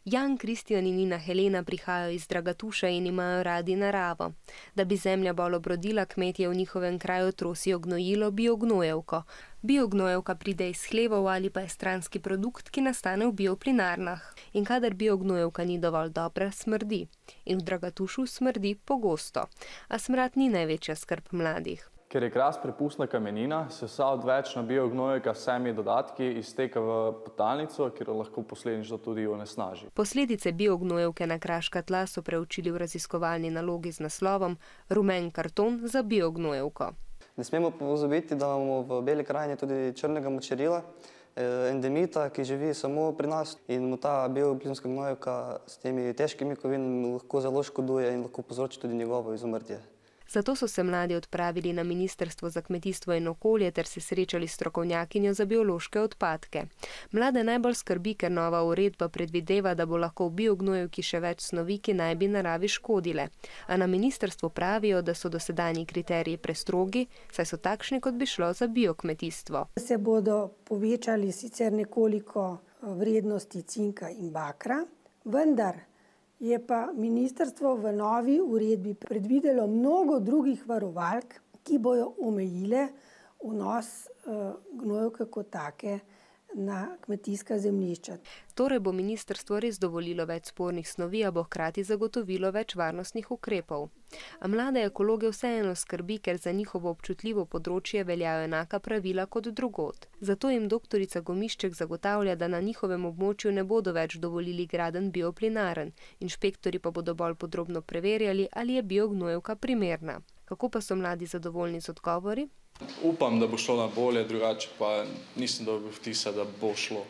Jan, Kristjan in Nina Helena prihajajo iz Dragatuša in imajo radi naravo. Da bi zemlja bolj obrodila, kmetje v njihovem kraju trosijo gnojilo biognojevko. Biognojevka pride iz hlevov ali pa je stranski produkt, ki nastane v bioplinarnah. In kadar biognojevka ni dovolj dobra, smrdi. In v Dragatušu smrdi pogosto. A smrad ni največja skrb mladih. Ker je kras prepustna kamenina, se vsa odvečna biognojevka s vsemi dodatki izteka v podtalnico, kjer lahko posledično tudi onesnaži. Posledice biognojevke na kraška tla so preučili v raziskovalni nalogi z naslovom Rumen karton za biognojevko. Ne smemo pozabiti, da imamo v Beli krajini tudi črnega močerila, endemita, ki živi samo pri nas, in mu ta bioplinska gnojevka s temi težkimi kovinami lahko zelo škoduje in lahko povzroči tudi njegovo izumrtje. Zato so se mladi odpravili na Ministrstvo za kmetijstvo in okolje ter se srečali s strokovnjakinjo za biološke odpadke. Mlade najbolj skrbi, ker nova uredba predvideva, da bo lahko v biognojevki še več snovi, ki naj bi naravi škodile. A na ministrstvu pravijo, da so dosedanji kriteriji prestrogi, saj so takšni, kot bi šlo za biokmetijstvo. Se bodo povečali sicer nekoliko vrednosti cinka in bakra, vendar je pa ministrstvo v novi uredbi predvidelo mnogo drugih varovalk, ki bojo omejile vnos gnojevke kot take na kmetijska zemljišča. Torej bo ministrstvo res dovolilo več spornih snovi, a bo hkrati zagotovilo več varnostnih ukrepov. A mlade ekologe vseeno skrbi, ker za njihovo občutljivo področje veljajo enaka pravila kot drugod. Zato jim doktorica Gomišček zagotavlja, da na njihovem območju ne bodo več dovolili gradenj bioplinaren. Inšpektorji pa bodo bolj podrobno preverjali, ali je biognojevka primerna. Kako pa so mladi zadovoljni z odgovori? Upam, da bo šlo na bolje, drugače pa nisem dobil vtisa, da bo šlo.